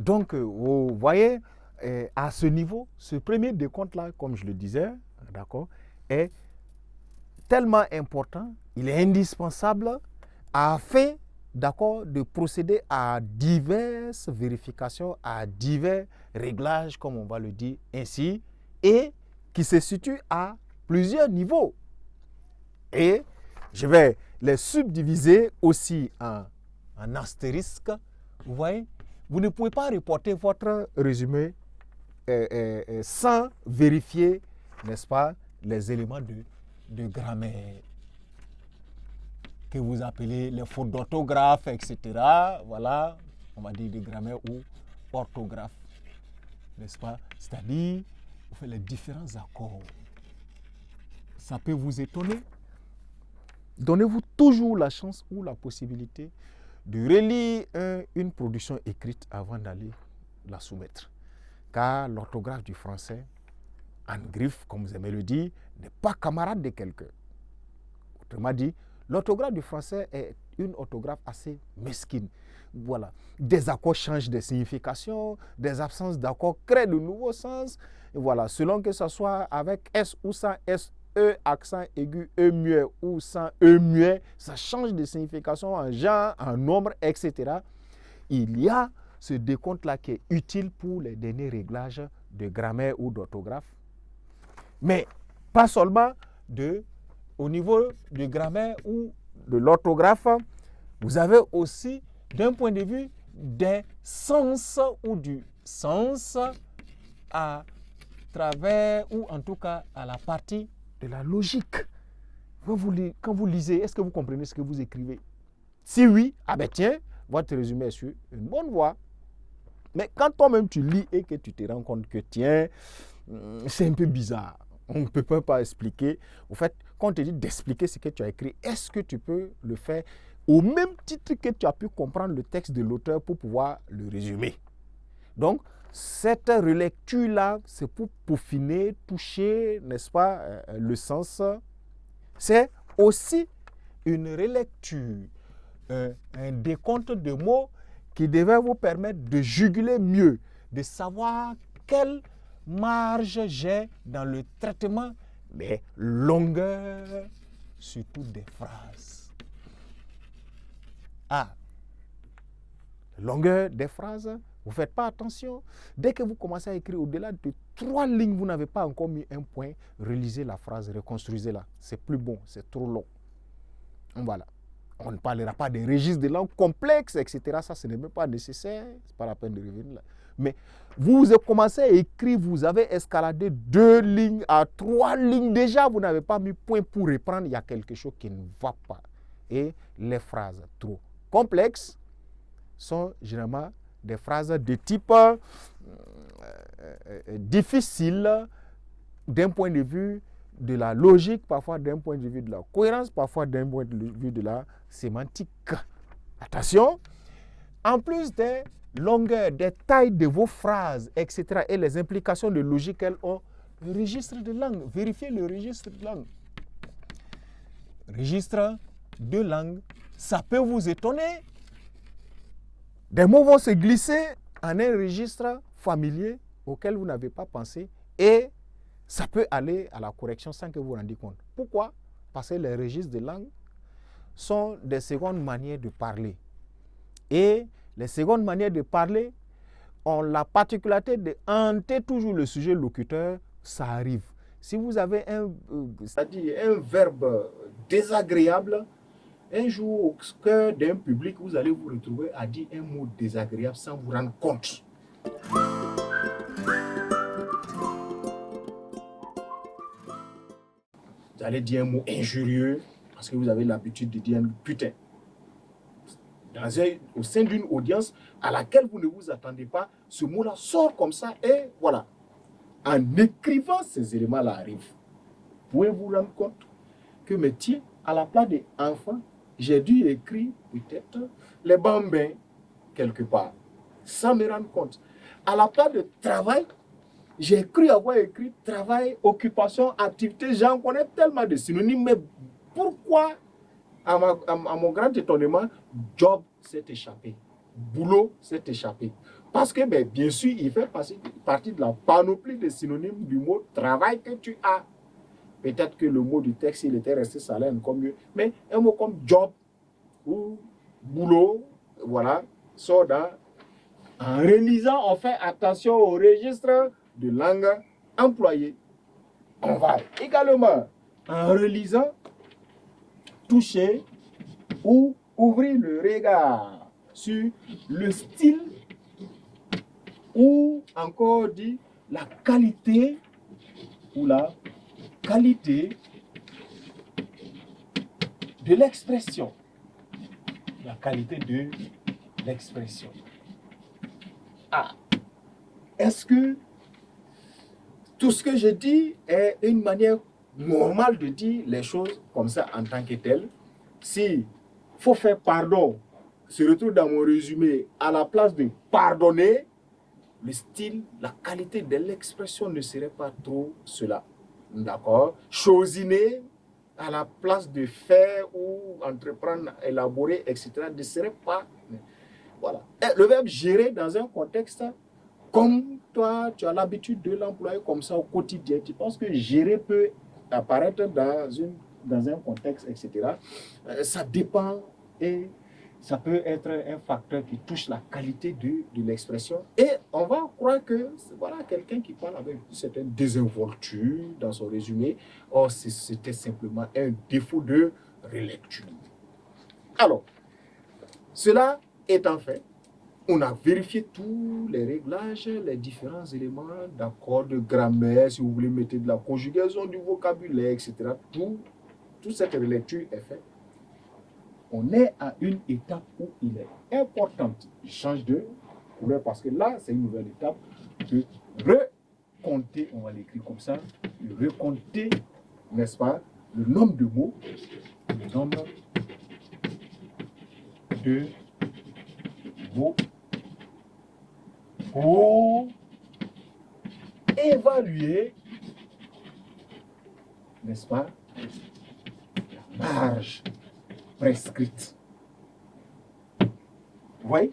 Donc, vous voyez, à ce niveau, ce premier décompte-là, comme je le disais, d'accord, est tellement important, il est indispensable afin, d'accord, de procéder à diverses vérifications, à divers réglages, comme on va le dire ainsi, et qui se situent à plusieurs niveaux. Et je vais les subdiviser aussi en astérisque. Vous voyez, vous ne pouvez pas reporter votre résumé sans vérifier, n'est-ce pas, les éléments de grammaire que vous appelez les fautes d'orthographe, etc. Voilà, on va dire de grammaire ou orthographe, n'est-ce pas? C'est-à-dire, vous faites les différents accords. Ça peut vous étonner. Donnez-vous toujours la chance ou la possibilité de relire une production écrite avant d'aller la soumettre. Car l'orthographe du français, en griffe, comme vous aimez le dire, n'est pas camarade de quelqu'un. Autrement dit, l'orthographe du français est une orthographe assez mesquine. Voilà. Des accords changent de signification, des absences d'accords créent de nouveaux sens. Et voilà. Selon que ce soit avec S ou sans S, E, accent aigu, E muet ou sans E muet, ça change de signification en genre, en nombre, etc. Il y a ce décompte-là qui est utile pour les derniers réglages de grammaire ou d'orthographe. Mais pas seulement au niveau de grammaire ou de l'orthographe, vous avez aussi, d'un point de vue des sens ou du sens à travers, ou en tout cas à la partie de la logique. Quand vous lisez, est-ce que vous comprenez ce que vous écrivez? Si oui, ah ben tiens, votre résumé est sur une bonne voie. Mais quand toi-même tu lis et que tu te rends compte que tiens, c'est un peu bizarre, on ne peut pas expliquer. Au fait, quand on te dit d'expliquer ce que tu as écrit, est-ce que tu peux le faire au même titre que tu as pu comprendre le texte de l'auteur pour pouvoir le résumer? Donc, cette relecture-là, c'est pour peaufiner, toucher, n'est-ce pas, le sens. C'est aussi une relecture, un décompte de mots qui devait vous permettre de juguler mieux, de savoir quelle marge j'ai dans le traitement des longueurs, surtout des phrases. Ah, longueur des phrases, vous ne faites pas attention. Dès que vous commencez à écrire au-delà de 3 lignes, vous n'avez pas encore mis un point, relisez la phrase, reconstruisez-la. C'est plus bon, c'est trop long. Voilà. On ne parlera pas des registres de langue complexes, etc. Ça, ce n'est même pas nécessaire. Ce n'est pas la peine de revenir là. Mais vous avez commencé à écrire, vous avez escaladé 2 lignes à 3 lignes. Déjà, vous n'avez pas mis point pour reprendre. Il y a quelque chose qui ne va pas. Et les phrases trop complexes sont généralement des phrases de type difficile d'un point de vue de la logique, parfois d'un point de vue de la cohérence, parfois d'un point de vue de la sémantique. Attention, en plus des longueurs, des tailles de vos phrases, etc., et les implications de logique qu'elles ont, le registre de langue, vérifiez le registre de langue. Registre de langue, ça peut vous étonner. Des mots vont se glisser en un registre familier auquel vous n'avez pas pensé et ça peut aller à la correction sans que vous vous rendiez compte. Pourquoi? Parce que les registres de langue sont des secondes manières de parler. Et les secondes manières de parler ont la particularité de hanter toujours le sujet locuteur, ça arrive. Si vous avez c'est-à-dire un verbe désagréable, un jour, au cœur d'un public, vous allez vous retrouver à dire un mot désagréable sans vous rendre compte. Vous allez dire un mot injurieux parce que vous avez l'habitude de dire un putain. Au sein d'une audience à laquelle vous ne vous attendez pas, ce mot-là sort comme ça et voilà. En écrivant, ces éléments-là arrivent. Vous pouvez vous rendre compte que, mais tiens, à la place des enfants, j'ai dû écrire peut-être les bambins quelque part, sans me rendre compte. À la place de travail, j'ai cru avoir écrit travail, occupation, activité. J'en connais tellement de synonymes, mais pourquoi, à mon grand étonnement, job s'est échappé, boulot s'est échappé. Parce que, ben, bien sûr, il fait partie de la panoplie des synonymes du mot travail que tu as. Peut-être que le mot du texte, il était resté salaire comme mieux. Mais un mot comme job ou boulot, voilà, sort dans. En relisant, on fait attention au registre de langue employée. On va également, en relisant, toucher ou ouvrir le regard sur le style ou encore dit la qualité ou la qualité de l'expression. La qualité de l'expression. Ah, est-ce que tout ce que je dis est une manière normale de dire les choses comme ça en tant que telles? Si faut faire pardon se retrouve dans mon résumé à la place de pardonner, le style, la qualité de l'expression ne serait pas trop cela. D'accord? Chosiner à la place de faire ou entreprendre, élaborer, etc. ne serait pas. Voilà. Et le verbe gérer dans un contexte comme toi, tu as l'habitude de l'employer comme ça au quotidien. Tu penses que gérer peut apparaître dans un contexte, etc. Ça dépend et ça peut être un facteur qui touche la qualité de l'expression. Et on va croire que voilà quelqu'un qui parle avec une certaine désinvolture dans son résumé. Or, c'était simplement un défaut de relecture. Alors, cela étant fait, on a vérifié tous les réglages, les différents éléments d'accord, de grammaire, si vous voulez mettre de la conjugaison, du vocabulaire, etc. Toute cette relecture est faite. On est à une étape où il est important. Je change de couleur parce que là, c'est une nouvelle étape de recompter, on va l'écrire comme ça, de recompter, n'est-ce pas, le nombre de mots, le nombre de mots pour évaluer, n'est-ce pas, la marge prescrite. Vous voyez?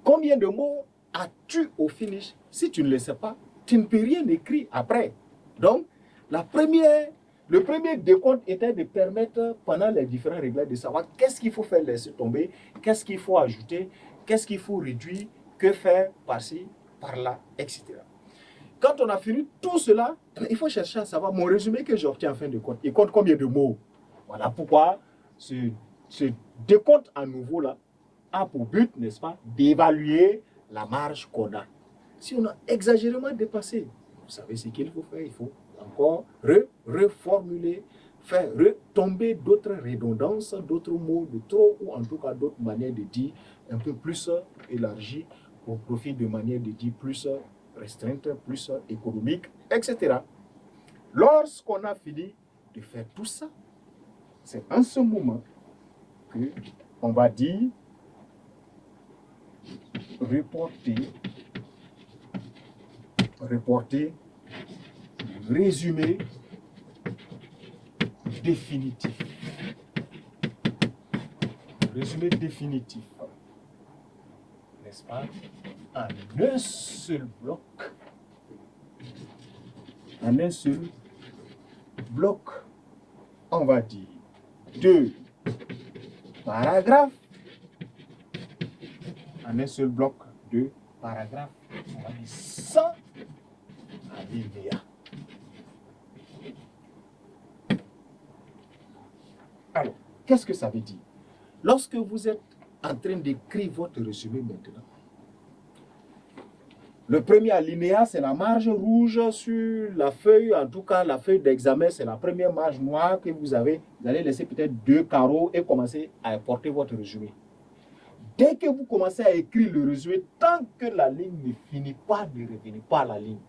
Combien de mots as-tu au finish? Si tu ne le sais pas, tu ne peux rien écrire après. Donc, le premier décompte était de permettre, pendant les différents réglages, de savoir qu'est-ce qu'il faut faire laisser tomber, qu'est-ce qu'il faut ajouter, qu'est-ce qu'il faut réduire, que faire par-ci, par-là, etc. Quand on a fini tout cela, il faut chercher à savoir mon résumé que j'obtiens en fin de compte. Il compte combien de mots? Voilà pourquoi ce décompte à nouveau là a pour but, n'est-ce pas, d'évaluer la marge qu'on a. Si on a exagérément dépassé, vous savez ce qu'il faut faire, il faut encore reformuler, faire retomber d'autres redondances, d'autres mots de trop, ou en tout cas d'autres manières de dire un peu plus élargies au profit de manières de dire plus restreintes, plus économiques, etc. Lorsqu'on a fini de faire tout ça, c'est en ce moment que on va dire reporter résumé définitif. Résumé définitif, n'est-ce pas? En un seul bloc. En un seul bloc, on va dire 2 paragraphes. En un seul bloc, 2 paragraphes. On va dire 100 alinéas. Alors, qu'est-ce que ça veut dire? Lorsque vous êtes en train d'écrire votre résumé maintenant, le premier alinéa, c'est la marge rouge sur la feuille. En tout cas, la feuille d'examen, c'est la première marge noire que vous avez. Vous allez laisser peut-être 2 carreaux et commencer à porter votre résumé. Dès que vous commencez à écrire le résumé, tant que la ligne ne finit pas, ne revenez pas à la ligne.